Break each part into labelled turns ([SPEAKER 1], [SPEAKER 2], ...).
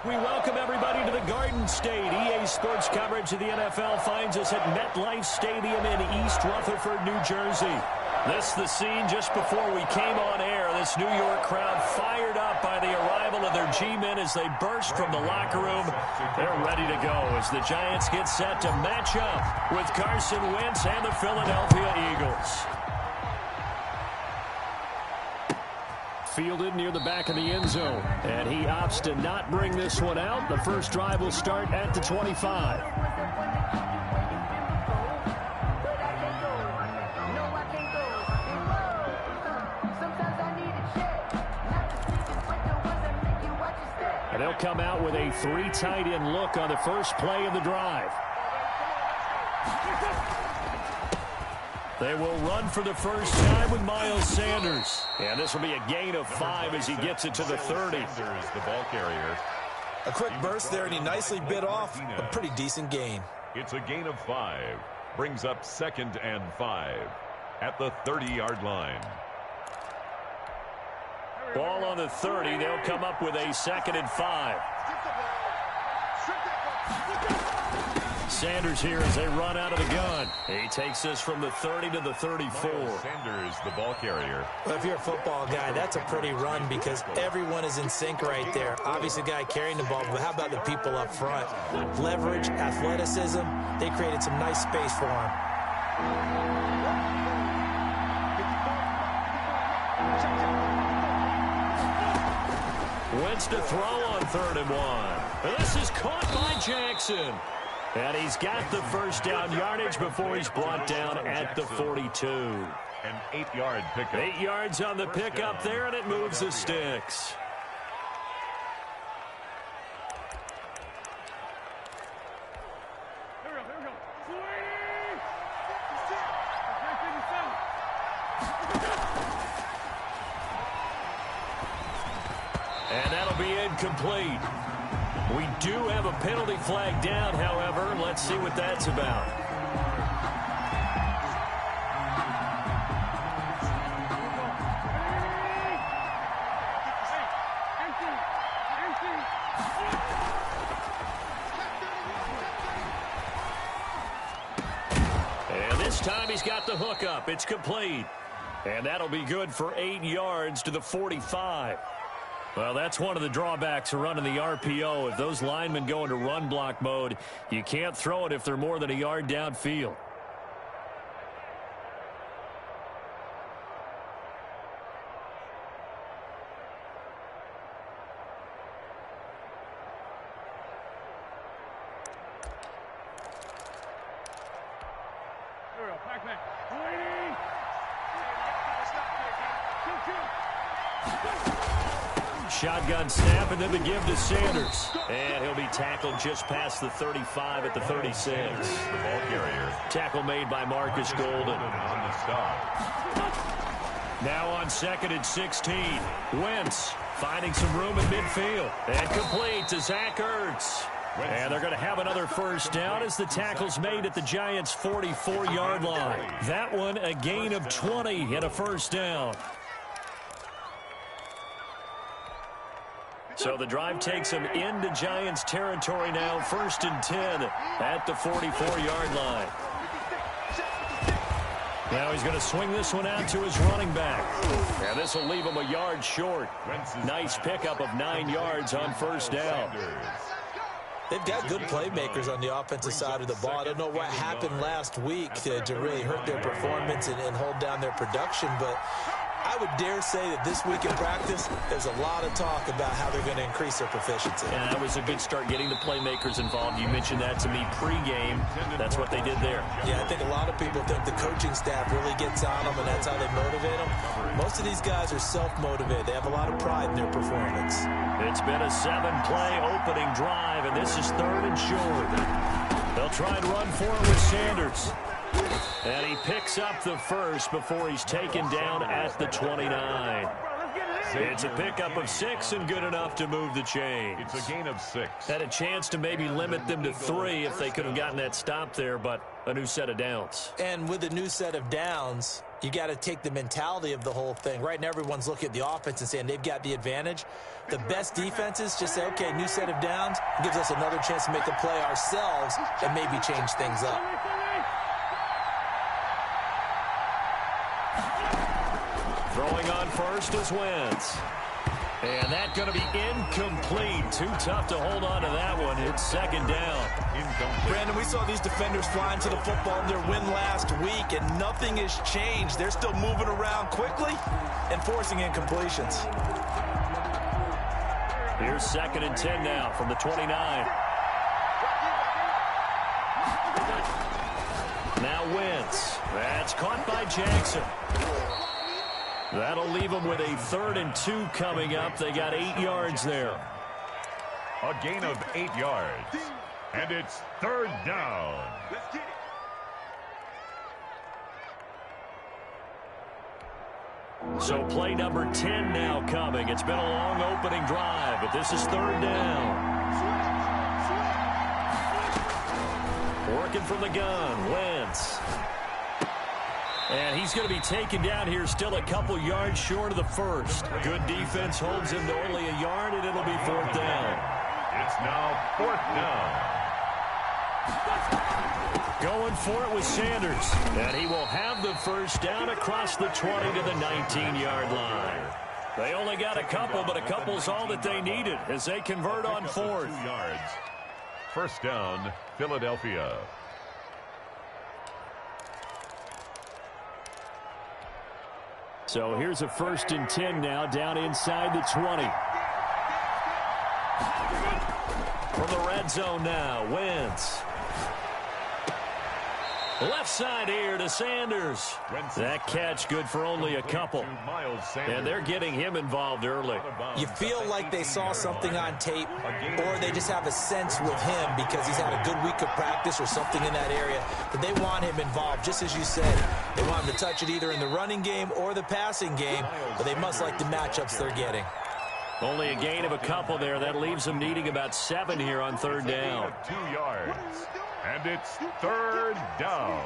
[SPEAKER 1] We welcome everybody to the Garden State. EA Sports coverage of the NFL finds us at MetLife Stadium in East Rutherford, New Jersey. This is the scene just before we came on air. This New York crowd fired up by the arrival of their G-men as they burst from the locker room. They're ready to go as the Giants get set to match up with Carson Wentz and the Philadelphia Eagles. Fielded near the back of the end zone, and he opts to not bring this one out. The first drive will start at the 25. And they'll come out with a three tight end look on the first play of the drive. They will run for the first time with Miles Sanders. And this will be a gain of 5 as he gets it to the 30.
[SPEAKER 2] Sanders, the ball carrier.
[SPEAKER 3] A quick burst there, and he nicely bit off a pretty decent gain.
[SPEAKER 2] It's a gain of 5. Brings up 2nd and 5 at the 30-yard line.
[SPEAKER 1] Ball on the 30. They'll come up with a 2nd and 5. Sanders here as they run out of the gun. He takes this from the 30 to the 34.
[SPEAKER 2] Sanders, the ball carrier.
[SPEAKER 3] Well, if you're a football guy, that's a pretty run because everyone is in sync right there. Obviously, the guy carrying the ball, but how about the people up front? Leverage, athleticism, they created some nice space for him.
[SPEAKER 1] Wentz to throw on 3rd and 1. This is caught by Jackson. And he's got the first down yardage before he's brought down at the 42.
[SPEAKER 2] An 8-yard pickup.
[SPEAKER 1] 8 yards on the pickup there, and it moves the sticks. And that'll be incomplete. We do have a penalty flag down, however. Let's see what that's about. And this time he's got the hook up. It's complete. And that'll be good for 8 yards to the 45. Well, that's one of the drawbacks of running the RPO. If those linemen go into run block mode, you can't throw it if they're more than a yard downfield. Shotgun snap, and then the give to Sanders. And he'll be tackled just past the 35 at the 36.
[SPEAKER 2] The ball carrier.
[SPEAKER 1] Tackle made by Marcus Golden.
[SPEAKER 2] On the stop.
[SPEAKER 1] Now on 2nd and 16. Wentz finding some room in midfield. And complete to Zach Ertz. And they're going to have another first down as the tackle's made at the Giants' 44-yard line. That one a gain of 20 and a first down. So the drive takes him into Giants territory now, 1st and 10 at the 44-yard line. Now he's going to swing this one out to his running back. And this will leave him a yard short. Nice pickup of 9 yards on first down.
[SPEAKER 3] They've got good playmakers on the offensive side of the ball. I don't know what happened last week to really hurt their performance and hold down their production, but I would dare say that this week in practice, there's a lot of talk about how they're going to increase their proficiency.
[SPEAKER 1] And that was a good start getting the playmakers involved. You mentioned that to me pregame. That's what they did there.
[SPEAKER 3] Yeah, I think a lot of people think the coaching staff really gets on them, and that's how they motivate them. Most of these guys are self-motivated. They have a lot of pride in their performance.
[SPEAKER 1] It's been a 7-play opening drive, and this is 3rd and short. They'll try and run for it with Sanders. And he picks up the first before he's taken down at the 29. It's a pickup of 6 and good enough to move the chains.
[SPEAKER 2] It's a gain of 6.
[SPEAKER 1] Had a chance to maybe limit them to 3 if they could have gotten that stop there, but a new set of downs.
[SPEAKER 3] And with a new set of downs, you got to take the mentality of the whole thing. Right now, everyone's looking at the offense and saying they've got the advantage. The best defenses just say, okay, new set of downs, gives us another chance to make a play ourselves and maybe change things up.
[SPEAKER 1] Throwing on first is Wentz. And that's going to be incomplete. Too tough to hold on to that one. It's second down.
[SPEAKER 3] Brandon, we saw these defenders flying to the football in their win last week, and nothing has changed. They're still moving around quickly and forcing incompletions.
[SPEAKER 1] Here's 2nd and 10 now from the 29. Now Wentz. That's caught by Jackson. That'll leave them with a 3rd and 2 coming up. They got 8 yards there.
[SPEAKER 2] A gain of 8 yards. And it's 3rd down.
[SPEAKER 4] Let's get it.
[SPEAKER 1] So play number 10 now coming. It's been a long opening drive, but this is 3rd down. Working from the gun, Wentz. And he's going to be taken down here still a couple yards short of the first. Good defense holds him to only a yard, and it'll be 4th down.
[SPEAKER 2] It's now 4th down.
[SPEAKER 1] Going for it with Sanders. And he will have the first down across the 20 to the 19-yard line. They only got a couple, but a couple's all that they needed as they convert on 4th.
[SPEAKER 2] 2 yards. 1st down, Philadelphia.
[SPEAKER 1] So here's a 1st and 10 now down inside the 20. From the red zone now, Wentz. Left side here to Sanders. That catch good for only a couple. And they're getting him involved early.
[SPEAKER 3] You feel like they saw something on tape, or they just have a sense with him because he's had a good week of practice or something in that area, that they want him involved, just as you said. They want him to touch it either in the running game or the passing game, but they must like the matchups they're getting.
[SPEAKER 1] Only a gain of a couple there. That leaves them needing about 7 here on 3rd down.
[SPEAKER 2] 2 yards. And it's 3rd down.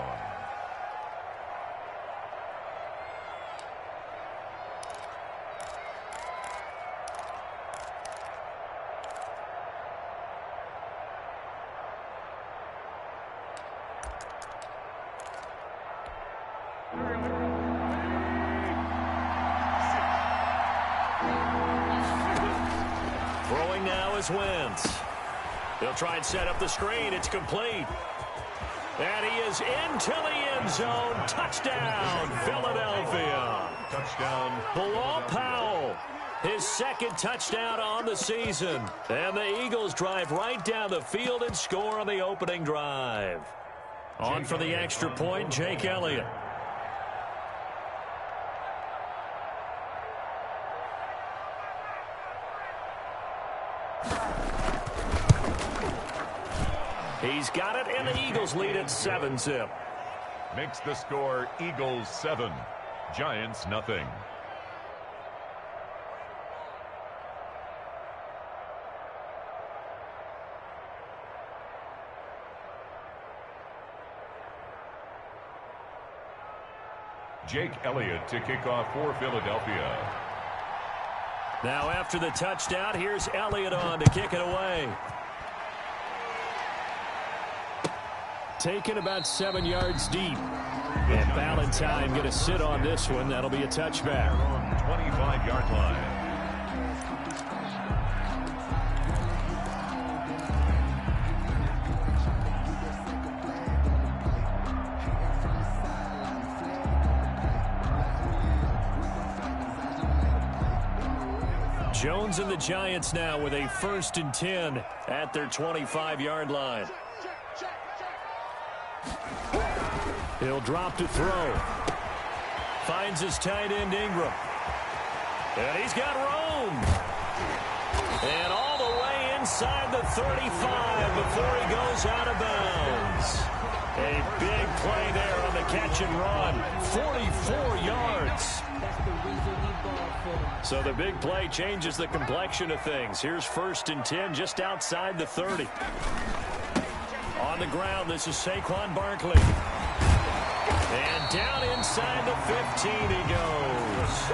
[SPEAKER 1] Throwing now is Wentz. They'll try and set up the screen. It's complete. And he is into the end zone. Touchdown, Philadelphia.
[SPEAKER 2] Touchdown.
[SPEAKER 1] Bilal Powell, his 2nd touchdown on the season. And the Eagles drive right down the field and score on the opening drive. On for the extra point, Jake Elliott. He's got it, and the Eagles lead at 7-zip.
[SPEAKER 2] Makes the score Eagles 7, Giants nothing. Jake Elliott to kick off for Philadelphia.
[SPEAKER 1] Now after the touchdown, here's Elliott on to kick it away. Taken about 7 yards deep. And Valentine going to sit on this one. That'll be a touchback.
[SPEAKER 2] On 25-yard line.
[SPEAKER 1] Jones and the Giants now with a 1st and 10 at their 25-yard line. He'll drop to throw. Finds his tight end Ingram. And he's got room. And all the way inside the 35 before he goes out of bounds. A big play there on the catch and run. 44 yards. So the big play changes the complexion of things. Here's 1st and 10 just outside the 30. On the ground, this is Saquon Barkley. And down inside the 15 he goes.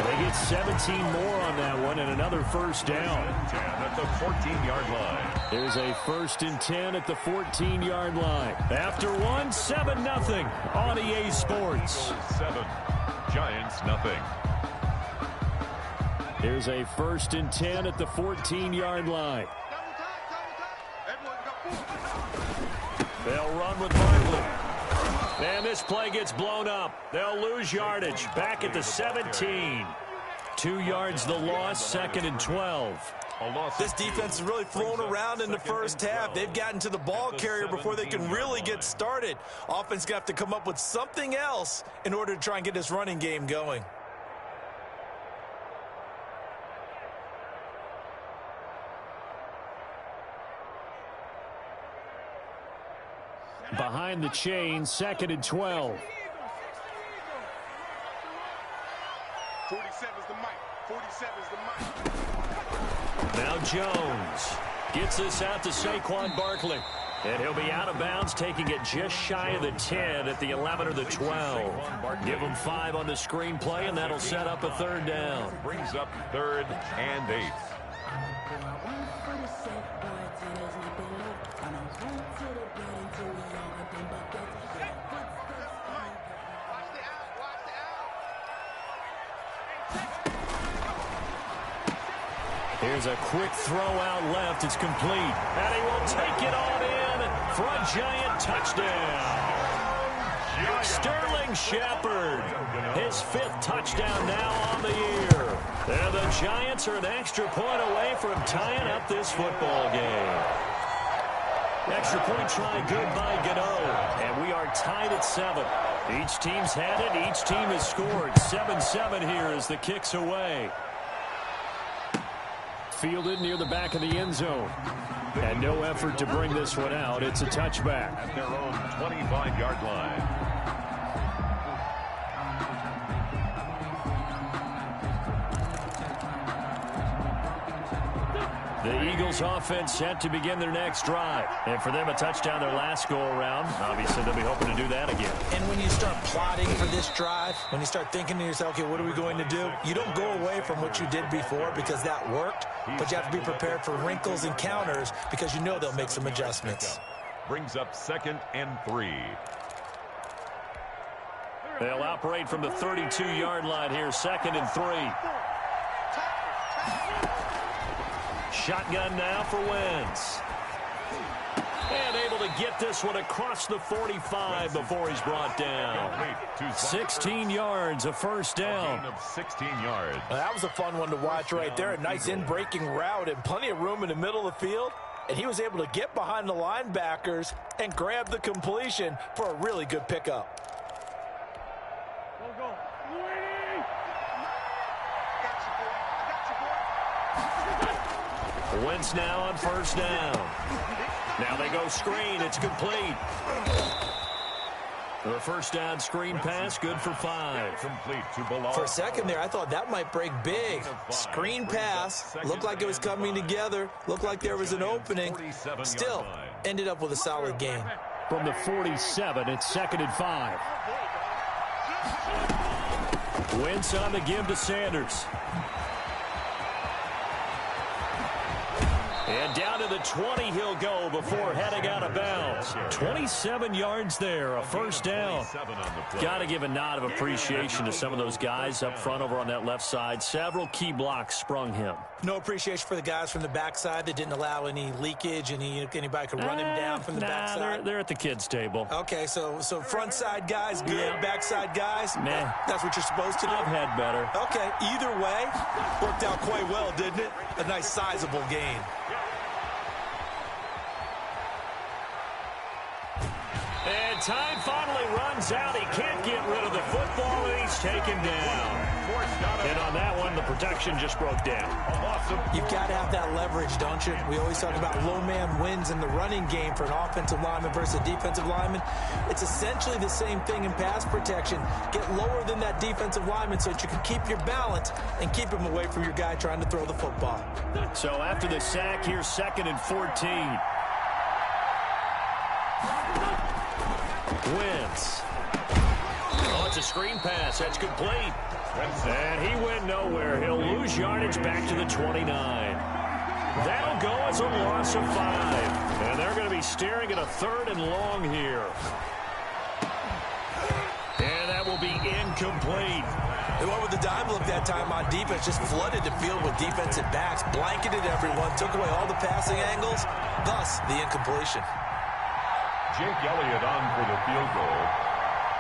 [SPEAKER 1] They get 17 more on that one and another first down.
[SPEAKER 2] At the 14-yard line.
[SPEAKER 1] There's a 1st and 10 at the 14-yard line. After one, 7-0 on EA Sports.
[SPEAKER 2] 7, Giants nothing.
[SPEAKER 1] There's a 1st and 10 at the 14-yard line. They'll run with Barkley. And this play gets blown up. They'll lose yardage. Back at the 17. 2 yards the loss, 2nd and 12.
[SPEAKER 3] This defense is really thrown around in the first half. They've gotten to the ball carrier before they can really get started. Offense got to come up with something else in order to try and get this running game going.
[SPEAKER 1] Behind the chain, 2nd and 12.
[SPEAKER 4] 47's the mic. 47's the mic.
[SPEAKER 1] Now Jones gets this out to Saquon Barkley. And he'll be out of bounds, taking it just shy of the 10 at the 11 or the 12. Give him 5 on the screenplay, and that'll set up a 3rd down.
[SPEAKER 2] Brings up 3rd and 8.
[SPEAKER 1] Here's a quick throw out left. It's complete. And he will take it on in for a Giant touchdown. Sterling Shepard, his 5th touchdown now on the year. And the Giants are an extra point away from tying up this football game. Extra point try good by Gano. And we are tied at 7. Each team's had it. Each team has scored. 7-7 here as the kick's away. Fielded near the back of the end zone. And no effort to bring this one out. It's a touchback.
[SPEAKER 2] At their own 25-yard line.
[SPEAKER 1] The Eagles offense set to begin their next drive. And for them, a touchdown their last go-around. Obviously, they'll be hoping to do that again.
[SPEAKER 3] And when you start plotting for this drive, when you start thinking to yourself, okay, what are we going to do? You don't go away from what you did before because that worked, but you have to be prepared for wrinkles and counters because you know they'll make some adjustments.
[SPEAKER 2] Brings up 2nd and 3.
[SPEAKER 1] They'll operate from the 32-yard line here, 2nd and 3. Shotgun now for Wentz. And able to get this one across the 45 before he's brought down. 16 yards, a 1st down.
[SPEAKER 2] Of 16 yards.
[SPEAKER 3] That was a fun one to watch right there. A nice in-breaking route and plenty of room in the middle of the field. And he was able to get behind the linebackers and grab the completion for a really good pickup.
[SPEAKER 1] Wentz now on 1st down. Now they go screen. It's complete. The 1st down screen pass, good for 5.
[SPEAKER 2] Complete to Bilal.
[SPEAKER 3] For a second there, I thought that might break big. Screen pass. Looked like it was coming together. Looked like there was an opening. Still, ended up with a solid gain.
[SPEAKER 1] From the 47, it's 2nd and 5. Wentz on the give to Sanders. And down to the 20 he'll go before heading out of bounds. 27 yards there, a 1st down. Got to give a nod of appreciation to some of those guys up front over on that left side. Several key blocks sprung him.
[SPEAKER 3] No appreciation for the guys from the backside that didn't allow any leakage, anybody could run him down from the backside.
[SPEAKER 1] They're at the kids' table.
[SPEAKER 3] Okay, so front side guys good, yeah. Backside guys,
[SPEAKER 1] nah.
[SPEAKER 3] That's what you're supposed to do?
[SPEAKER 1] I've had better.
[SPEAKER 3] Okay, either way, worked out quite well, didn't it? A nice sizable gain.
[SPEAKER 1] And time finally runs out. He can't get rid of the football, and he's taken down. And on that one, the protection just broke down.
[SPEAKER 3] You've got to have that leverage, don't you? We always talk about low man wins in the running game for an offensive lineman versus a defensive lineman. It's essentially the same thing in pass protection. Get lower than that defensive lineman so that you can keep your balance and keep him away from your guy trying to throw the football.
[SPEAKER 1] So after the sack, here's 2nd and 14. Wentz. Oh, it's a screen pass. That's complete. And he went nowhere. He'll lose yardage back to the 29. That'll go as a loss of 5. And they're going to be staring at a 3rd and long here. And that will be incomplete.
[SPEAKER 3] They went with the dime look that time on defense, just flooded the field with defensive backs, blanketed everyone, took away all the passing angles, thus the incompletion.
[SPEAKER 2] Jake Elliott on for the field goal,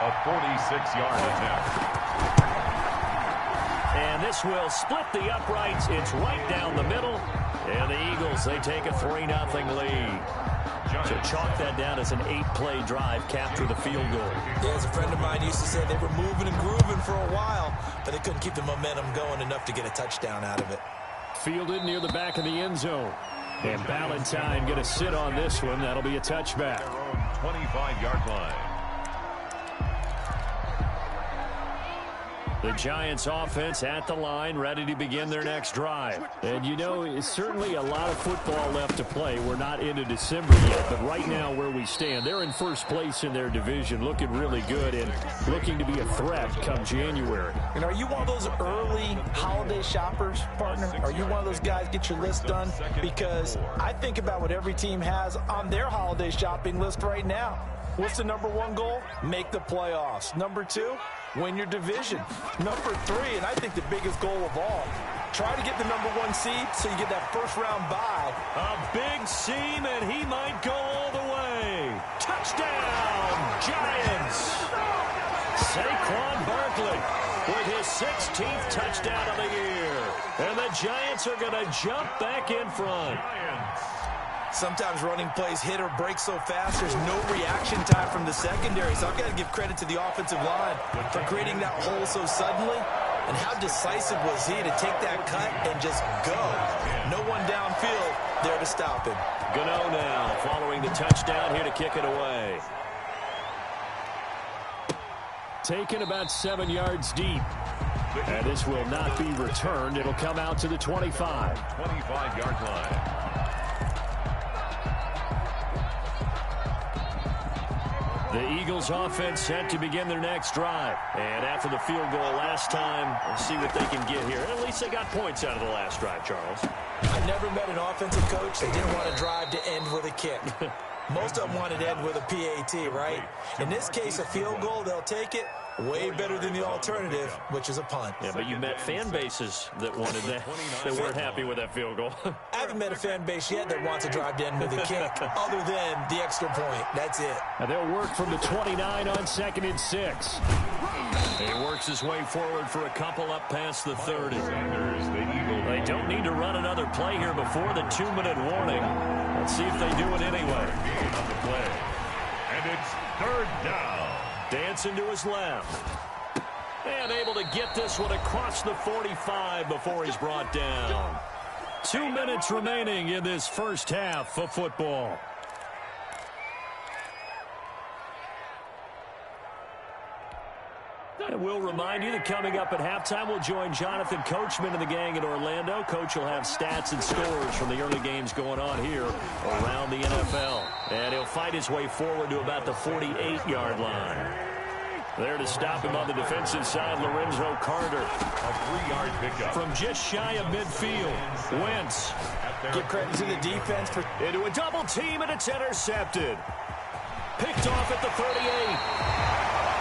[SPEAKER 2] a 46-yard attempt.
[SPEAKER 1] And this will split the uprights. It's right down the middle. And the Eagles, they take a 3-0 lead. So chalk that down as an 8-play drive, capture the field goal.
[SPEAKER 3] Yeah, as a friend of mine used to say, they were moving and grooving for a while, but they couldn't keep the momentum going enough to get a touchdown out of it.
[SPEAKER 1] Fielded near the back of the end zone. And Ballantyne going to sit on this one. That'll be a touchback.
[SPEAKER 2] Their own 25-yard line.
[SPEAKER 1] The Giants offense at the line, ready to begin their next drive. And you know, it's certainly a lot of football left to play. We're not into December yet, but right now where we stand, they're in first place in their division, looking really good and looking to be a threat come January.
[SPEAKER 5] And are you one of those early holiday shoppers, partner? Are you one of those guys get your list done? Because I think about what every team has on their holiday shopping list right now. What's the number 1 goal? Make the playoffs. Number 2, win your division. Number 3, and I think the biggest goal of all, try to get the number 1 seed so you get that first-round bye.
[SPEAKER 1] A big seam, and he might go all the way. Touchdown, Giants! Saquon Barkley with his 16th touchdown of the year. And the Giants are going to jump back in front.
[SPEAKER 3] Sometimes running plays hit or break so fast, there's no reaction time from the secondary. So I've got to give credit to the offensive line for creating that hole so suddenly. And how decisive was he to take that cut and just go? No one downfield there to stop him.
[SPEAKER 1] Gano now following the touchdown here to kick it away. Taken about 7 yards deep. And this will not be returned. It'll come out to the 25.
[SPEAKER 2] 25-yard line.
[SPEAKER 1] The Eagles offense set to begin their next drive. And after the field goal last time, we'll see what they can get here. At least they got points out of the last drive, Charles.
[SPEAKER 3] I never met an offensive coach that didn't want to drive to end with a kick. Most of them wanted to end with a PAT, right? In this case, a field goal, they'll take it. Way better than the alternative, which is a punt.
[SPEAKER 1] Yeah, but you met fan bases that wanted that. They weren't happy with that field goal.
[SPEAKER 3] I haven't met a fan base yet that wants to drive to end with a kick, other than the extra point. That's it.
[SPEAKER 1] And they'll work from the 29 on 2nd and 6. He works his way forward for a couple up past the 30. They don't need to run another play here before the 2-minute warning. Let's see if they do it anyway.
[SPEAKER 2] And it's 3rd down.
[SPEAKER 1] Dancing to his left. And able to get this one across the 45 before he's brought down. 2 minutes remaining in this first half of football. And we'll remind you that coming up at halftime, we'll join Jonathan Coachman and the gang in Orlando. Coach will have stats and scores from the early games going on here around the NFL. And he'll fight his way forward to about the 48-yard line. There to stop him on the defensive side, Lorenzo Carter.
[SPEAKER 2] A 3-yard pickup.
[SPEAKER 1] From just shy of midfield, Wentz.
[SPEAKER 5] Give credit to the defense for
[SPEAKER 1] Into a double team, and it's intercepted. Picked off at the 38.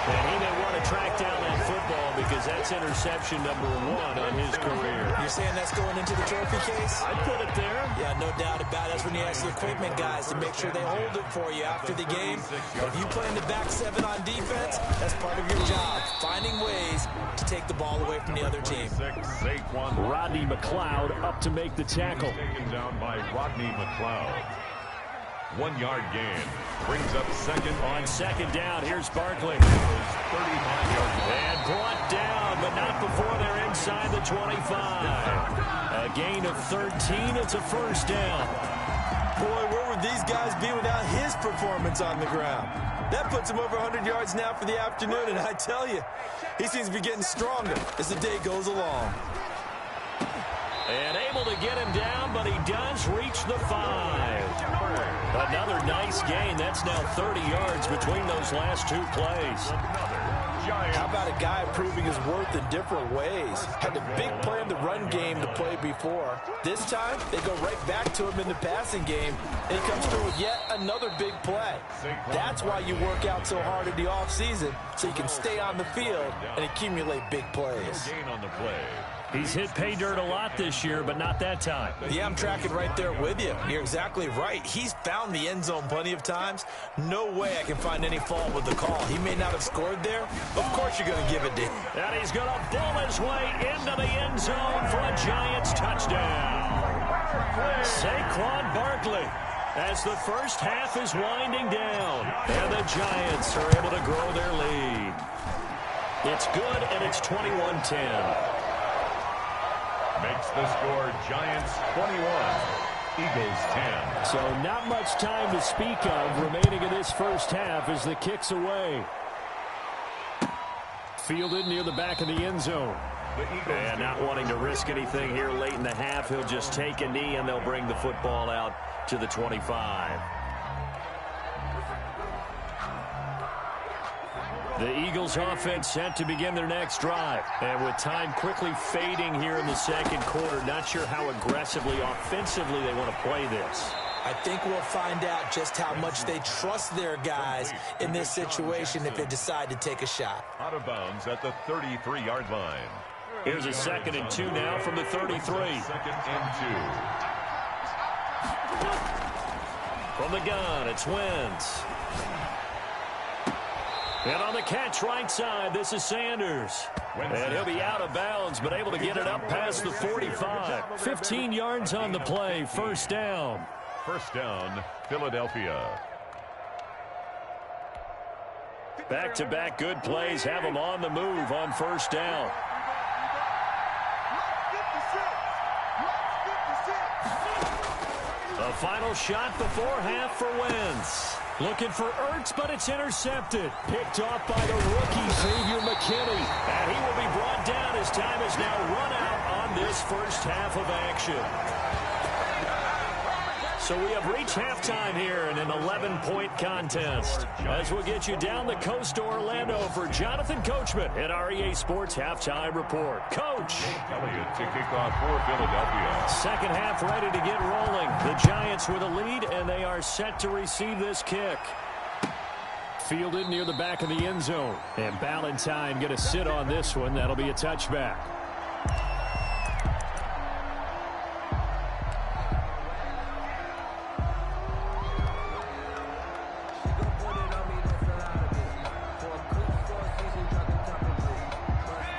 [SPEAKER 1] And he may want to track down that football because that's interception number 1 on his career.
[SPEAKER 3] You're saying that's going into the trophy case?
[SPEAKER 1] I'd put it there.
[SPEAKER 3] Yeah, no doubt about it. That's when you ask the equipment guys to make sure they hold it for you after the game. But if you play in the back 7 on defense, that's part of your job, finding ways to take the ball away from the other team.
[SPEAKER 1] Rodney McLeod up to make the tackle.
[SPEAKER 2] Taken down by Rodney McLeod. 1-yard gain. Brings up 2nd.
[SPEAKER 1] On 2nd down, here's Barkley.
[SPEAKER 2] 35 yards.
[SPEAKER 1] And brought down, but not before they're inside the 25. A gain of 13. It's a first down.
[SPEAKER 3] Boy, where would these guys be without his performance on the ground? That puts him over 100 yards now for the afternoon, and I tell you, he seems to be getting stronger as the day goes along.
[SPEAKER 1] And able to get him down, but he does reach the 5. Another nice gain. That's now 30 yards between those last two plays.
[SPEAKER 5] How about a guy proving his worth in different ways? Had a big play in the run game to play before. This time, they go right back to him in the passing game, and he comes through with yet another big play. That's why you work out so hard in the offseason, so you can stay on the field and accumulate big plays.
[SPEAKER 2] Gain on the play.
[SPEAKER 1] He's hit pay dirt a lot this year, but not that time.
[SPEAKER 3] Yeah, I'm tracking right there with you. You're exactly right. He's found the end zone plenty of times. No way I can find any fault with the call. He may not have scored there. Of course you're going to give it to him.
[SPEAKER 1] And he's going to ball his way into the end zone for a Giants touchdown. Saquon Barkley, as the first half is winding down, and the Giants are able to grow their lead. It's good, and it's 21-10.
[SPEAKER 2] Makes the score Giants 21, Eagles 10.
[SPEAKER 1] So not much time to speak of remaining in this first half as the kick's away. Fielded near the back of the end zone. And not wanting to risk anything here late in the half, he'll just take a knee and they'll bring the football out to the 25. The Eagles offense set to begin their next drive. And with time quickly fading here in the second quarter, not sure how aggressively, offensively they want to play this.
[SPEAKER 3] I think we'll find out just how much they trust their guys in this situation if they decide to take a shot.
[SPEAKER 2] Out of bounds at the 33-yard line.
[SPEAKER 1] Here's a 2nd and 2 now from the 33.
[SPEAKER 2] 2nd and 2.
[SPEAKER 1] From the gun, it's Wentz. And on the catch right side, this is Sanders. And he'll be out of bounds, but able to get it up past the 45. 15 yards on the play, first down.
[SPEAKER 2] First down, Philadelphia.
[SPEAKER 1] Back-to-back good plays have them on the move on first down. A final shot before half for Wentz. Looking for Ertz, but it's intercepted. Picked off by the rookie, Xavier McKinney. And he will be brought down as time is now run out on this first half of action. So we have reached halftime here in an 11-point contest. As we'll get you down the coast to Orlando for Jonathan Coachman at our EA Sports Halftime Report. Coach.
[SPEAKER 2] Elliott to kick off for Philadelphia.
[SPEAKER 1] Second half ready to get rolling. The Giants with a lead, and they are set to receive this kick. Fielded near the back of the end zone. And Ballantyne going to sit on this one. That'll be a touchback.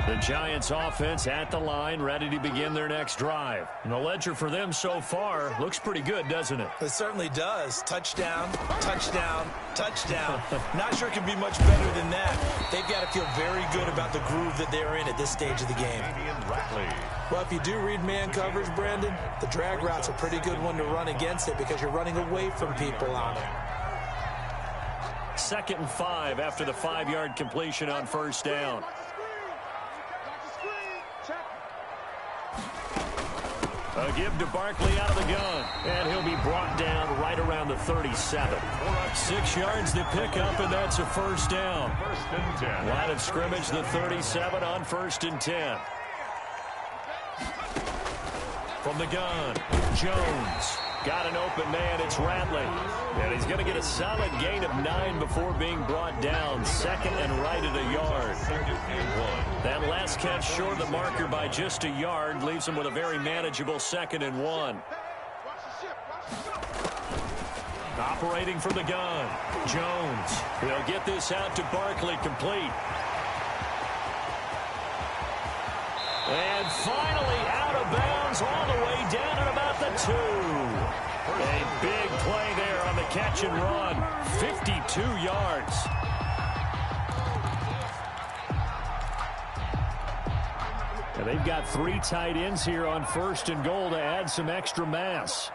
[SPEAKER 1] The Giants offense at the line, ready to begin their next drive. And the ledger for them so far looks pretty good, doesn't it?
[SPEAKER 3] It certainly does. Touchdown, touchdown, touchdown. Not sure it can be much better than that. They've got to feel very good about the groove that they're in at this stage of the game. Well, if you do read man coverage, Brandon, the drag route's a pretty good one to run against it because you're running away from people on it.
[SPEAKER 1] 2nd and 5 after the 5-yard completion on first down. A give to Barkley out of the gun. And he'll be brought down right around the 37. 6 yards to pick up, and that's a first down.
[SPEAKER 2] 1st and 10.
[SPEAKER 1] Line of scrimmage, the 37 on 1st and 10. From the gun, Jones. Got an open man, it's Ratley. And he's going to get a solid gain of 9 before being brought down. 2nd and right at a yard.
[SPEAKER 2] 2nd and 1.
[SPEAKER 1] That last catch short of the marker by just a yard leaves him with a very manageable 2nd and 1. Operating from the gun, Jones. He'll get this out to Barkley, complete. And finally out of bounds all the way down at about the 2. A big play there on the catch and run. 52 yards. And they've got 3 tight ends here on 1st and goal to add some extra mass.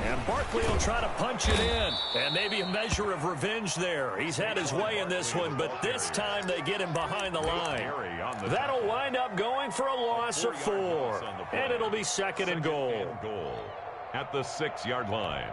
[SPEAKER 1] And Barkley will try to punch it in. And maybe a measure of revenge there. He's had his way in this one, but this time they get him behind the line. That'll wind up going for a loss of 4. And it'll be second and goal.
[SPEAKER 2] At the 6-yard line.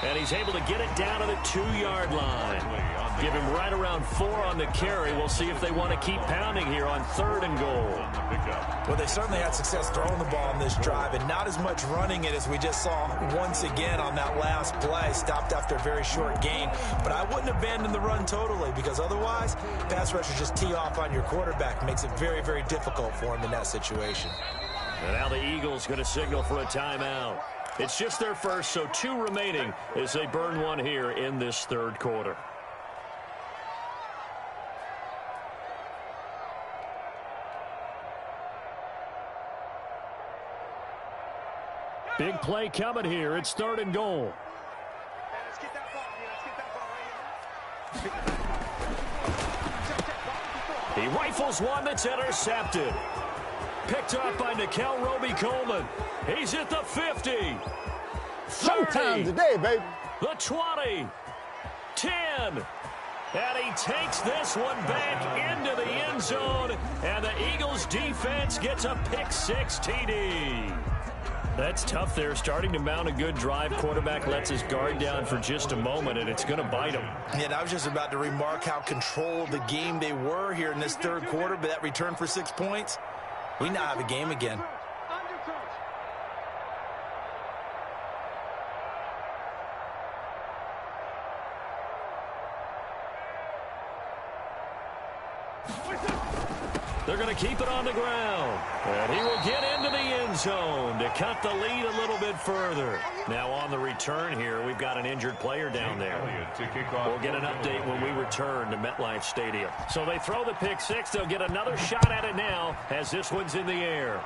[SPEAKER 1] And he's able to get it down to the 2-yard line. Give him right around 4 on the carry. We'll see if they want to keep pounding here on 3rd and goal.
[SPEAKER 5] Well, they certainly had success throwing the ball on this drive and not as much running it as we just saw once again on that last play. Stopped after a very short gain. But I wouldn't abandon the run totally because otherwise, pass rushers just tee off on your quarterback. Makes it very, very difficult for him in that situation.
[SPEAKER 1] And now the Eagles going to signal for a timeout. It's just their first, so 2 remaining as they burn one here in this 3rd quarter. Big play coming here. It's 3rd and goal. He rifles one that's intercepted. Picked up by Nickel Roby-Coleman. He's at the 50. 30,
[SPEAKER 6] sometimes a day, baby.
[SPEAKER 1] The 20. 10. And he takes this one back into the end zone. And the Eagles defense gets a pick-6 TD. That's tough there. Starting to mount a good drive. Quarterback lets his guard down for just a moment, and it's going to bite him.
[SPEAKER 5] And I was just about to remark how controlled the game they were here in this 3rd quarter, but that return for 6 points, we now have a game again.
[SPEAKER 1] They're going to keep it on the ground. And he will get into the end zone to cut the lead a little bit further. Now on the return here, we've got an injured player down there. We'll get an update when we return to MetLife Stadium. So they throw the pick-6. They'll get another shot at it now as this one's in the air.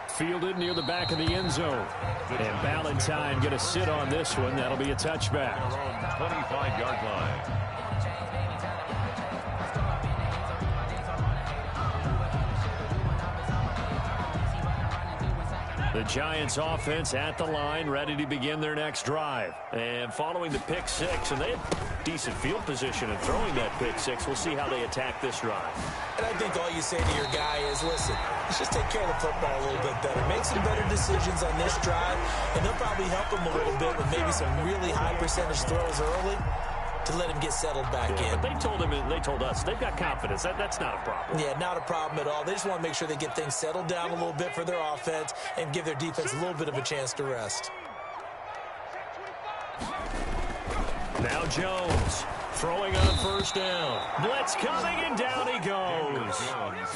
[SPEAKER 1] Fielded near the back of the end zone. And Ballantyne going to sit on this one. That'll be a touchback.
[SPEAKER 2] 25-yard line.
[SPEAKER 1] The Giants offense at the line, ready to begin their next drive. And following the pick-6, and they have decent field position in throwing that pick-6. We'll see how they attack this drive.
[SPEAKER 5] And I think all you say to your guy is, listen, let's just take care of the football a little bit better. Make some better decisions on this drive, and they'll probably help him a little bit with maybe some really high percentage throws early to let him get settled back in.
[SPEAKER 1] But they told us they've got confidence. That's not a problem.
[SPEAKER 5] Yeah, not a problem at all. They just want to make sure they get things settled down a little bit for their offense and give their defense a little bit of a chance to rest.
[SPEAKER 1] Now Jones throwing on 1st down. Blitz coming, and down he goes.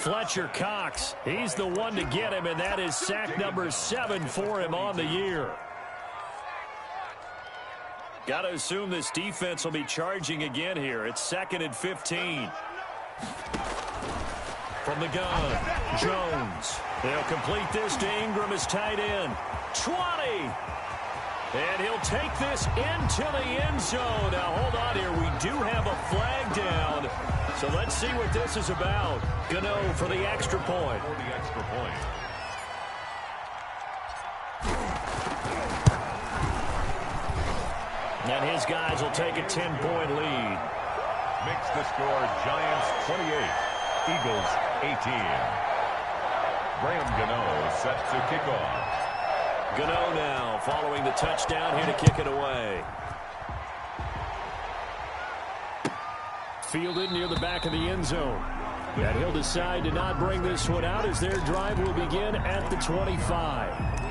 [SPEAKER 1] Fletcher Cox, he's the one to get him, and that is sack number 7 for him on the year. Got to assume this defense will be charging again here. It's 2nd and 15. From the gun, Jones. They'll complete this to Ingram as tight end. 20. And he'll take this into the end zone. Now, hold on here. We do have a flag down. So let's see what this is about. Gano for the extra point. And his guys will take a 10-point lead.
[SPEAKER 2] Makes the score Giants 28, Eagles 18. Graham Gano set to kick off.
[SPEAKER 1] Gano now following the touchdown here to kick it away. Fielded near the back of the end zone. And he'll decide to not bring this one out as their drive will begin at the 25.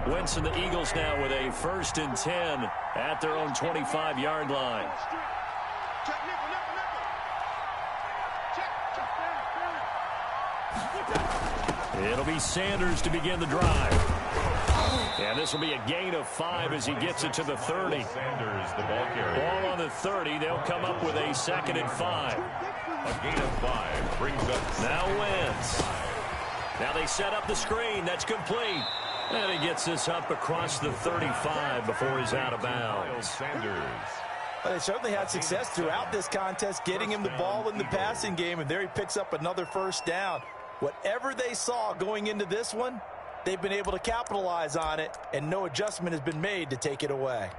[SPEAKER 1] Wentz and the Eagles now with a 1st and 10 at their own 25-yard line. It'll be Sanders to begin the drive. And this will be a gain of 5 as he gets it to the 30.
[SPEAKER 2] Sanders, the ball carrier.
[SPEAKER 1] Ball on the 30. They'll come up with a 2nd and 5.
[SPEAKER 2] A gain of 5 brings up
[SPEAKER 1] Now Wentz. Now they set up the screen. That's complete. And he gets this up across the 35 before he's out of bounds.
[SPEAKER 2] Sanders.
[SPEAKER 5] Well, they certainly had success throughout this contest, getting him the ball in the passing game, and there he picks up another 1st down. Whatever they saw going into this one, they've been able to capitalize on it, and no adjustment has been made to take it away.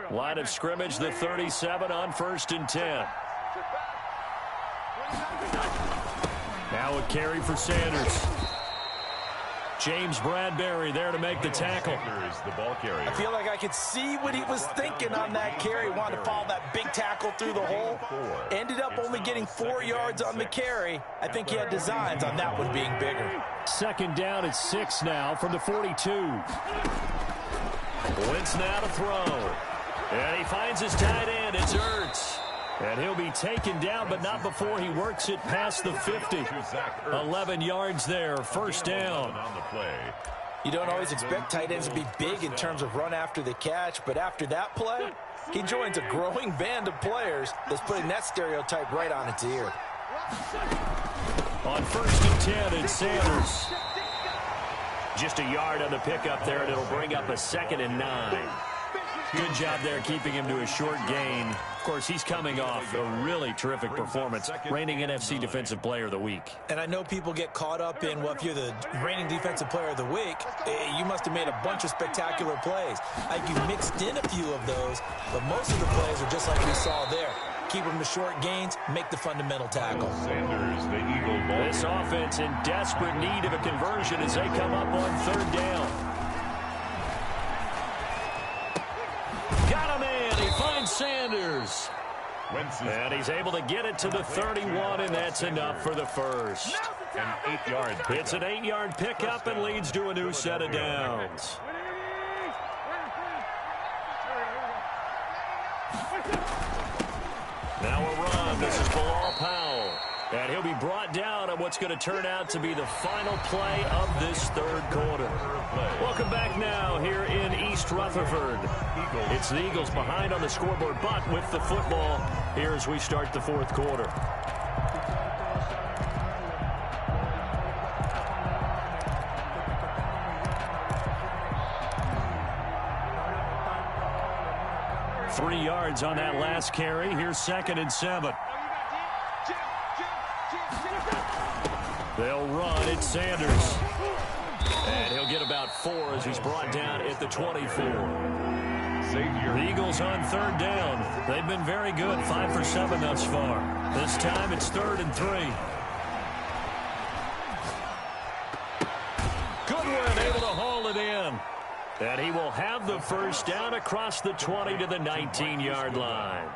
[SPEAKER 1] Line of scrimmage, the 37 on 1st and 10. Now a carry for Sanders. James Bradbury there to make the tackle.
[SPEAKER 2] The ball carrier.
[SPEAKER 5] I feel like I could see what he was thinking on that carry. Wanted to follow that big tackle through the hole. Ended up only getting 4 yards on the carry. I think he had designs on that one being bigger.
[SPEAKER 1] 2nd down at 6 now from the 42. Wentz now to throw. And he finds his tight end. It's Ertz. And he'll be taken down, but not before he works it past the 50. 11 yards there, 1st down.
[SPEAKER 5] You don't always expect tight ends to be big in terms of run after the catch, but after that play, he joins a growing band of players that's putting that stereotype right on its ear.
[SPEAKER 1] On 1st and 10, it's Sanders. Just a yard on the pickup there, and it'll bring up a 2nd and 9. Good job there keeping him to a short gain. Of course, he's coming off a really terrific performance, reigning NFC Defensive Player of the Week.
[SPEAKER 3] And I know people get caught up in, well, if you're the reigning Defensive Player of the Week, you must have made a bunch of spectacular plays. You mixed in a few of those, but most of the plays are just like we saw there. Keep them to short gains, make the fundamental tackle.
[SPEAKER 2] Sanders, the Eagle ball.
[SPEAKER 1] This offense in desperate need of a conversion as they come up on 3rd down. Got him in. He finds Sanders. And he's able to get it to the 31, and that's enough for the 1st.
[SPEAKER 2] An 8-yard pickup.
[SPEAKER 1] It's an 8-yard pickup and leads to a new set of downs. Now a run. This is Bilal Powell. And he'll be brought down on what's going to turn out to be the final play of this 3rd quarter. Welcome back now here in East Rutherford. It's the Eagles behind on the scoreboard, but with the football here as we start the 4th quarter. Three yards on that last carry. Here's 2nd and 7. They'll run. It's Sanders. And he'll get about 4 as he's brought down at the 24. The Eagles on 3rd down. They've been very good, 5 for 7 thus far. This time it's 3rd and 3. Goodwin able to haul it in. And he will have the 1st down across the 20 to the 19-yard line.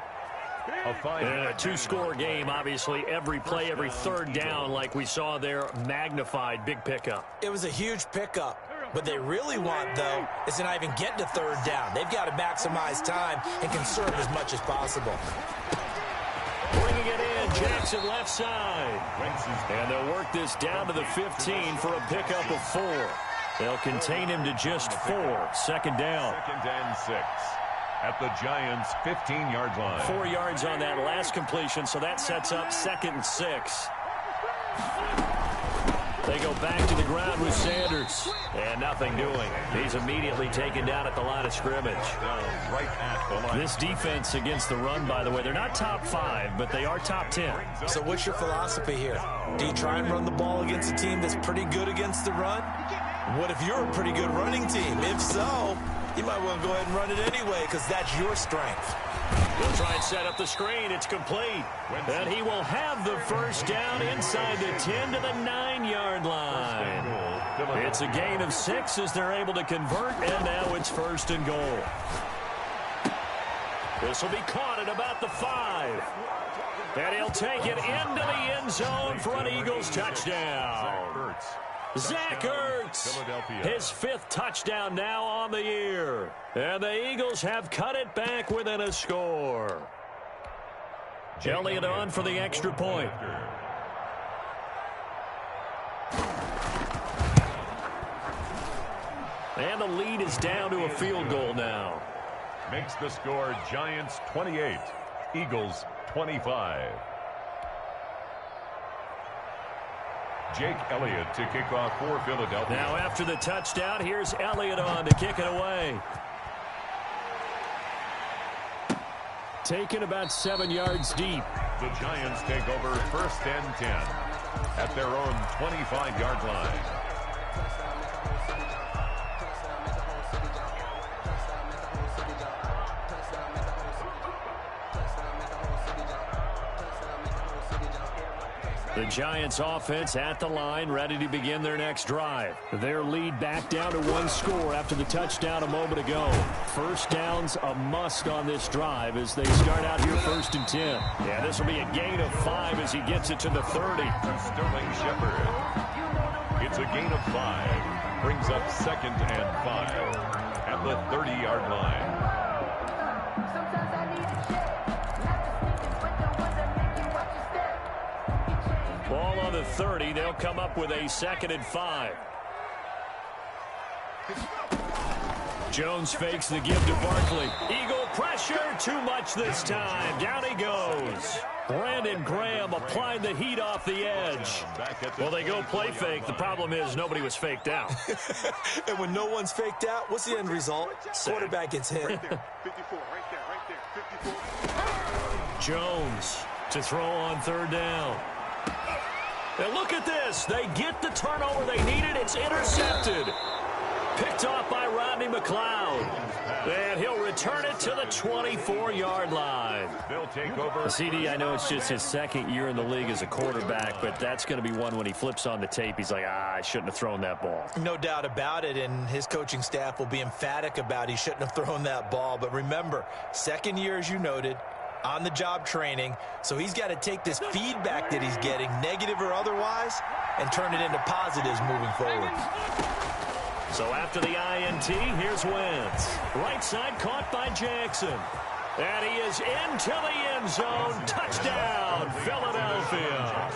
[SPEAKER 1] In a 2-score game, obviously, every play, every 3rd down, like we saw there, magnified, big pickup.
[SPEAKER 3] It was a huge pickup. What they really want, though, is to not even get to 3rd down. They've got to maximize time and conserve as much as possible.
[SPEAKER 1] Bringing it in, Jackson left side. And they'll work this down to the 15 for a pickup of 4. They'll contain him to just 4. 2nd down.
[SPEAKER 2] 2nd and 6. At the Giants' 15-yard line.
[SPEAKER 1] 4 yards on that last completion, so that sets up 2nd and 6. They go back to the ground with Sanders. And nothing doing. He's immediately taken down at the line of scrimmage.
[SPEAKER 2] Right at the line.
[SPEAKER 1] This defense against the run, by the way, they're not top 5, but they are top 10.
[SPEAKER 3] So what's your philosophy here? Do you try and run the ball against a team that's pretty good against the run? What if you're a pretty good running team? If so, you might want to go ahead and run it anyway because that's your strength.
[SPEAKER 1] They'll try and set up the screen. It's complete. And he will have the 1st down inside the 10 to the 9-yard line. It's a gain of 6 as they're able to convert, and now it's 1st and goal. This will be caught at about the 5. And he'll take it into the end zone for an Eagles touchdown. Zach Ertz, his 5th touchdown now on the year. And the Eagles have cut it back within a score. Elliott on for the extra point. And the lead is down to a field goal now.
[SPEAKER 2] Makes the score Giants 28, Eagles 25. Jake Elliott to kick off for Philadelphia.
[SPEAKER 1] Now after the touchdown, here's Elliott on to kick it away. Taken about 7 yards deep.
[SPEAKER 2] The Giants take over 1st and 10 at their own 25-yard line.
[SPEAKER 1] The Giants offense at the line, ready to begin their next drive. Their lead back down to 1 score after the touchdown a moment ago. First down's a must on this drive as they start out here 1st and 10. Yeah, this will be a gain of 5 as he gets it to the 30.
[SPEAKER 2] Sterling Shepard. It's a gain of 5. Brings up 2nd and 5 at the 30-yard line.
[SPEAKER 1] Ball on the 30. They'll come up with a 2nd and 5. Jones fakes the give to Barkley. Eagle pressure. Too much this time. Down he goes. Brandon Graham applied the heat off the edge. Well, they go play fake. The problem is nobody was faked out.
[SPEAKER 3] And when no one's faked out, what's the end result? Quarterback gets hit.
[SPEAKER 4] Right there, 54, right there, 54.
[SPEAKER 1] Jones to throw on 3rd down. And look at this. They get the turnover they needed. It's intercepted. Picked off by Rodney McLeod. And he'll return it to the 24-yard line.
[SPEAKER 2] They'll take over.
[SPEAKER 1] CD, I know it's just his 2nd year in the league as a quarterback, but that's going to be one when he flips on the tape. He's like, I shouldn't have thrown that ball.
[SPEAKER 3] No doubt about it, and his coaching staff will be emphatic about he shouldn't have thrown that ball. But remember, 2nd year, as you noted, on-the-job training, so he's got to take this feedback that he's getting, negative or otherwise, and turn it into positives moving forward.
[SPEAKER 1] So after the INT, here's Wentz. Right side caught by Jackson. And he is into the end zone. Touchdown, Philadelphia.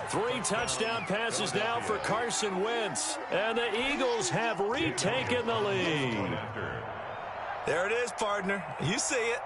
[SPEAKER 1] 3 touchdown passes now for Carson Wentz. And the Eagles have retaken the lead.
[SPEAKER 3] There it is, partner. You see it.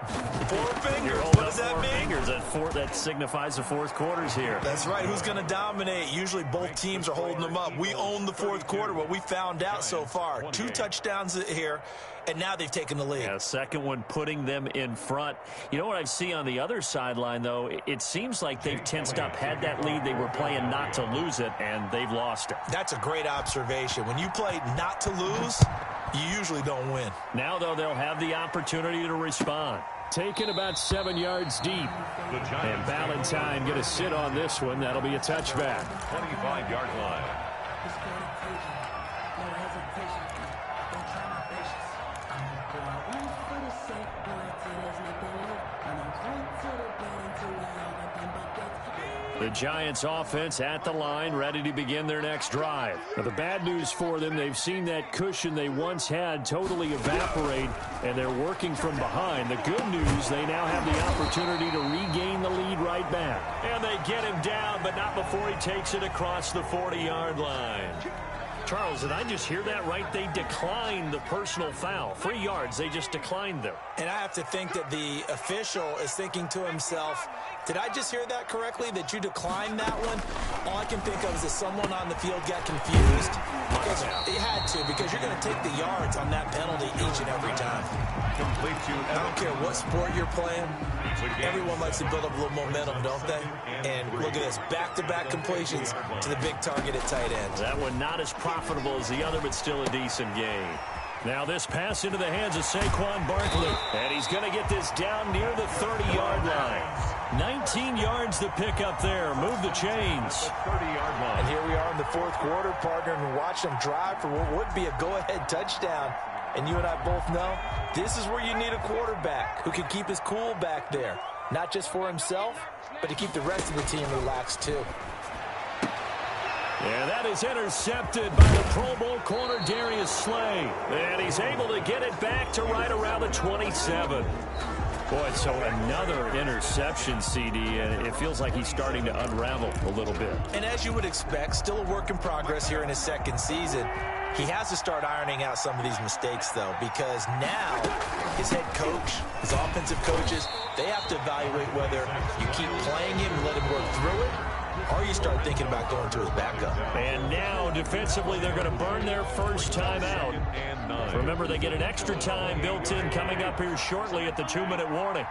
[SPEAKER 3] 4 fingers.
[SPEAKER 1] What
[SPEAKER 3] does that mean?
[SPEAKER 1] Fingers. That signifies the 4th quarter's here.
[SPEAKER 3] That's right. Who's going to dominate? Usually both teams are holding them up. We own the 4th quarter, what we found out so far. 2 touchdowns here, and now they've taken the lead.
[SPEAKER 1] Yeah, 2nd one putting them in front. You know what I see on the other sideline, though? It seems like they've tensed up. Had that lead, they were playing not to lose it, and they've lost it.
[SPEAKER 3] That's a great observation. When you play not to lose, you usually don't win.
[SPEAKER 1] Now, though, they'll have the opportunity to respond. Taken about 7 yards deep. And Valentine going to sit on this one. That'll be a touchback.
[SPEAKER 2] 25-yard line.
[SPEAKER 1] The Giants offense at the line, ready to begin their next drive. Now, the bad news for them, they've seen that cushion they once had totally evaporate, and they're working from behind. The good news, they now have the opportunity to regain the lead right back. And they get him down, but not before he takes it across the 40-yard line. Charles, did I just hear that right? They declined the personal foul. 3 yards, they just declined them.
[SPEAKER 3] And I have to think that the official is thinking to himself, did I just hear that correctly, that you declined that one? All I can think of is that someone on the field got confused. Because it had to, because you're going to take the yards on that penalty each and every time. I don't care what sport you're playing. Everyone likes to build up a little momentum, don't they? And look at this, back-to-back completions to the big target at tight end.
[SPEAKER 1] That one not as profitable as the other, but still a decent gain. Now this pass into the hands of Saquon Barkley. And he's going to get this down near the 30-yard line. 19 yards to pick up there. Move the chains.
[SPEAKER 2] 30-yard line.
[SPEAKER 3] And here we are in the 4th quarter, partner, and watch them drive for what would be a go-ahead touchdown. And you and I both know this is where you need a quarterback who can keep his cool back there. Not just for himself, but to keep the rest of the team relaxed too.
[SPEAKER 1] Yeah, that is intercepted by the Pro Bowl corner Darius Slay. And he's able to get it back to right around the 27. Boy, so another interception, CD, and it feels like he's starting to unravel a little bit.
[SPEAKER 3] And as you would expect, still a work in progress here in his 2nd season. He has to start ironing out some of these mistakes, though, because now his head coach, his offensive coaches, they have to evaluate whether you keep playing him and let him work through it, or you start thinking about going to his backup.
[SPEAKER 1] And now, defensively, they're going to burn their first time out. Remember, they get an extra time built in coming up here shortly at the 2-minute warning.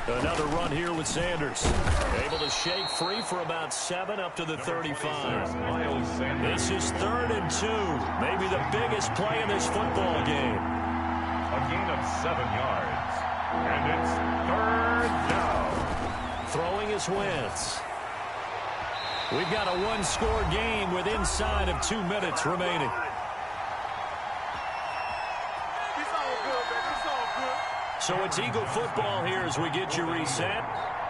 [SPEAKER 1] Another run here with Sanders. Able to shake free for about 7 up to the 35. This is 3rd and 2. Maybe the biggest play in this football game.
[SPEAKER 2] A gain of 7 yards. And it's 3rd down.
[SPEAKER 1] Throwing is Wentz. We've got a one-score game with inside of 2 minutes remaining. So it's Eagle football here as we get you reset.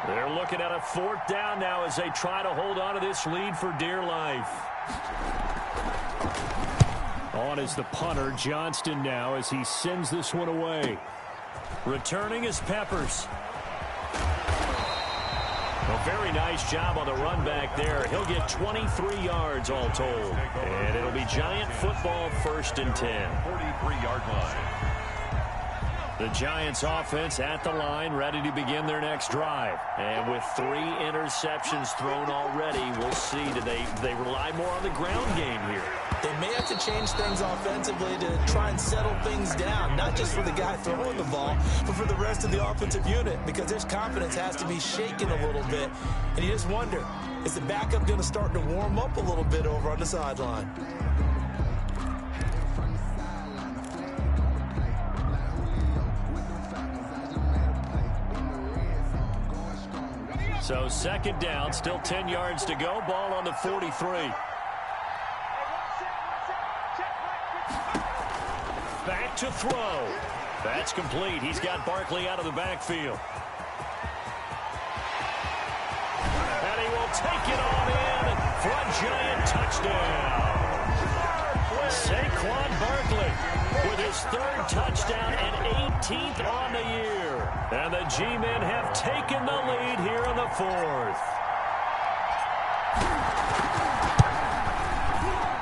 [SPEAKER 1] They're looking at a 4th down now as they try to hold on to this lead for dear life. On is the punter, Johnston now, as he sends this one away. Returning is Peppers. A very nice job on the run back there. He'll get 23 yards all told. And it'll be Giant football 1st and 10.
[SPEAKER 2] 43-yard line.
[SPEAKER 1] The Giants offense at the line, ready to begin their next drive. And with 3 interceptions thrown already, we'll see. Do they rely more on the ground game here?
[SPEAKER 3] They may have to change things offensively to try and settle things down, not just for the guy throwing the ball, but for the rest of the offensive unit, because their confidence has to be shaken a little bit. And you just wonder, is the backup going to start to warm up a little bit over on the sideline?
[SPEAKER 1] So 2nd down, still 10 yards to go. Ball on the 43. Back to throw. That's complete. He's got Barkley out of the backfield. And he will take it on in for a Giant touchdown. Saquon Barkley with his 3rd touchdown and 18th on the year. And the G-men have taken the lead here in the 4th.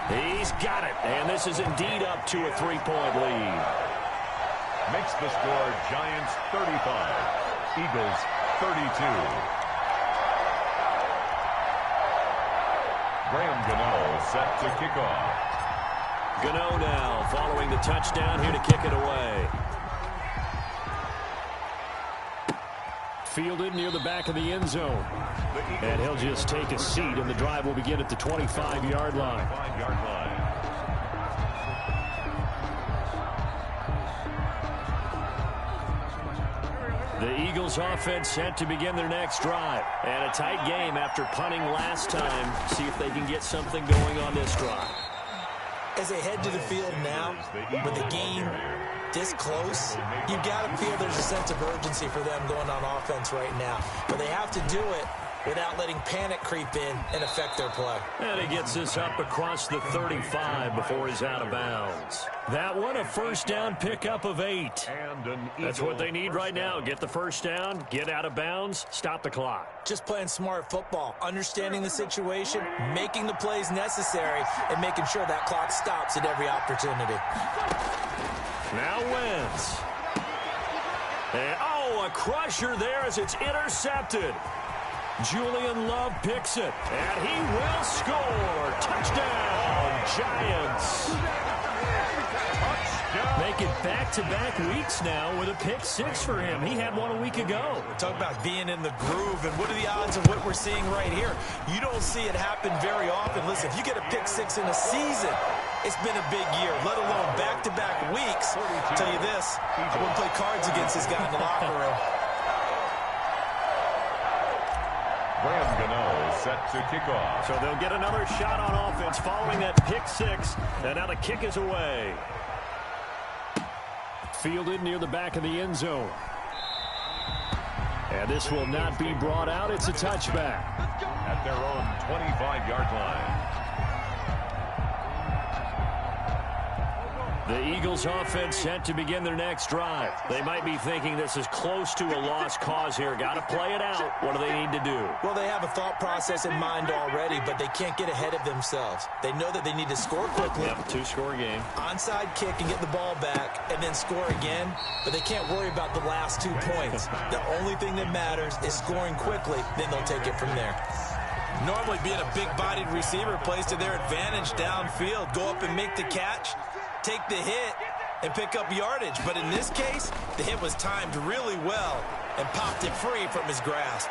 [SPEAKER 1] He's got it. And this is indeed up to a 3-point lead.
[SPEAKER 2] Makes the score Giants 35, Eagles 32. Graham Gano set to kick off.
[SPEAKER 1] Gano now following the touchdown here to kick it away. Fielded near the back of the end zone. And he'll just take a seat, and the drive will begin at the 25-yard line.
[SPEAKER 2] 5-yard line.
[SPEAKER 1] The Eagles offense set to begin their next drive. And a tight game after punting last time. See if they can get something going on this drive.
[SPEAKER 3] As they head to the field now, with the game this close, you've got to feel there's a sense of urgency for them going on offense right now. But they have to do it without letting panic creep in and affect their play.
[SPEAKER 1] And he gets this up across the 35 before he's out of bounds. That one, a 1st down pickup of 8. That's what they need right now. Get the 1st down, get out of bounds, stop the clock.
[SPEAKER 3] Just playing smart football, understanding the situation, making the plays necessary, and making sure that clock stops at every opportunity.
[SPEAKER 1] Now Wentz. And, a crusher there as it's intercepted. Julian Love picks it, and he will score. Touchdown, Giants. Make it back-to-back weeks now with a pick-6 for him. He had one a week ago.
[SPEAKER 3] Talk about being in the groove, and what are the odds of what we're seeing right here? You don't see it happen very often. Listen, if you get a pick-6 in a season, it's been a big year, let alone back-to-back weeks. I'll tell you this, I wouldn't play cards against this guy in the locker room.
[SPEAKER 2] Graham Gano set to kick off.
[SPEAKER 1] So they'll get another shot on offense following that pick-6, and now the kick is away. Fielded near the back of the end zone. And this will not be brought out. It's a touchback.
[SPEAKER 2] At their own 25-yard line.
[SPEAKER 1] The Eagles offense set to begin their next drive. They might be thinking this is close to a lost cause here. Got to play it out. What do they need to do?
[SPEAKER 3] Well, they have a thought process in mind already, but they can't get ahead of themselves. They know that they need to score quickly.
[SPEAKER 1] Yep, two-score game.
[SPEAKER 3] Onside kick and get the ball back and then score again, but they can't worry about the last 2 points. The only thing that matters is scoring quickly, then they'll take it from there. Normally being a big-bodied receiver plays to their advantage downfield. Go up and make the catch, take the hit, and pick up yardage. But in this case, the hit was timed really well and popped it free from his grasp.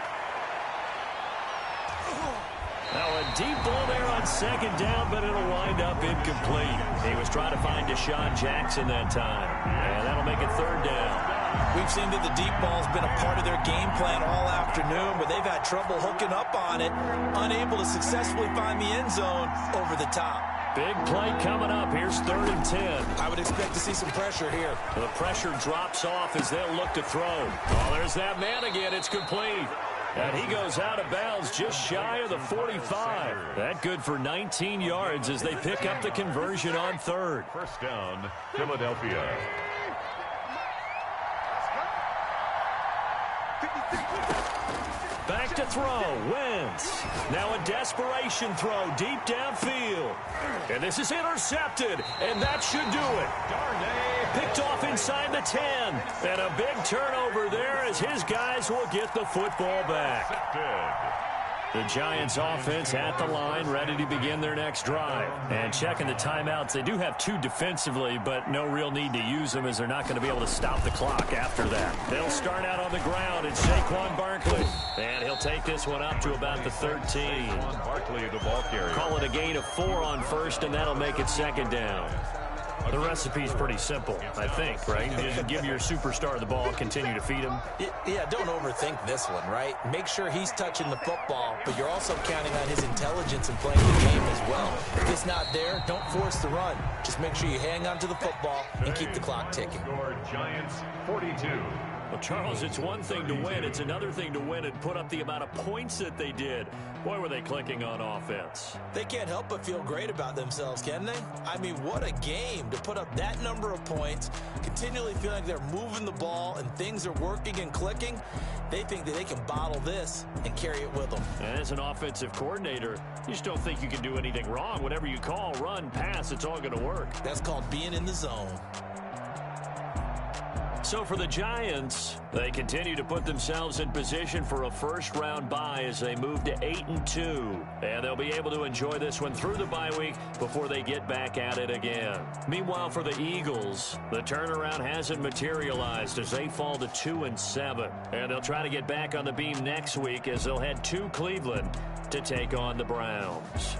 [SPEAKER 1] Now a deep ball there on second down, but it'll wind up incomplete. He was trying to find Deshaun Jackson that time, and that'll make it third down.
[SPEAKER 3] We've seen that the deep ball's been a part of their game plan all afternoon, but they've had trouble hooking up on it, unable to successfully find the end zone over the top.
[SPEAKER 1] Big play coming up. Here's 3rd and 10.
[SPEAKER 3] I would expect to see some pressure here.
[SPEAKER 1] The pressure drops off as they'll look to throw. Oh, there's that man again. It's complete. And he goes out of bounds just shy of the 45. That good for 19 yards as they pick up the conversion on 3rd.
[SPEAKER 2] First down, Philadelphia.
[SPEAKER 1] Back to throw. Wentz. Now a desperation throw deep downfield. And this is intercepted. And that should do it. Picked off inside the 10. And a big turnover there as his guys will get the football back. The Giants offense at the line, ready to begin their next drive. And checking the timeouts, they do have 2 defensively, but no real need to use them as they're not going to be able to stop the clock after that. They'll start out on the ground. It's Saquon Barkley. And he'll take this one up to about the 13.
[SPEAKER 2] Barkley, the ball carrier.
[SPEAKER 1] Call it a gain of 4 on first, and that'll make it second down. The recipe's pretty simple, I think, right? You just give your superstar the ball, continue to feed him.
[SPEAKER 3] Yeah, don't overthink this one, right? Make sure he's touching the football, but you're also counting on his intelligence in playing the game as well. If it's not there, don't force the run. Just make sure you hang on to the football and keep the clock ticking.
[SPEAKER 2] Giants 42.
[SPEAKER 1] Well, Charles, it's one thing to win. It's another thing to win and put up the amount of points that they did. Boy, were they clicking on offense.
[SPEAKER 3] They can't help but feel great about themselves, can they? I mean, what a game to put up that number of points, continually feeling like they're moving the ball and things are working and clicking. They think that they can bottle this and carry it with them.
[SPEAKER 1] And as an offensive coordinator, you just don't think you can do anything wrong. Whatever you call, run, pass, it's all going to work.
[SPEAKER 3] That's called being in the zone.
[SPEAKER 1] So for the Giants, they continue to put themselves in position for a first-round bye as they move to 8-2. And they'll be able to enjoy this one through the bye week before they get back at it again. Meanwhile, for the Eagles, the turnaround hasn't materialized as they fall to 2-7. And they'll try to get back on the beam next week as they'll head to Cleveland to take on the Browns.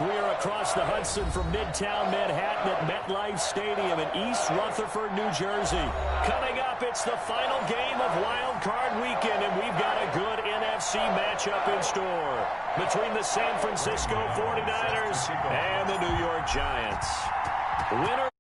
[SPEAKER 1] We are across the Hudson from Midtown Manhattan at MetLife Stadium in East Rutherford, New Jersey. Coming up, it's the final game of Wild Card Weekend, and we've got a good NFC matchup in store between the San Francisco 49ers and the New York Giants. Winner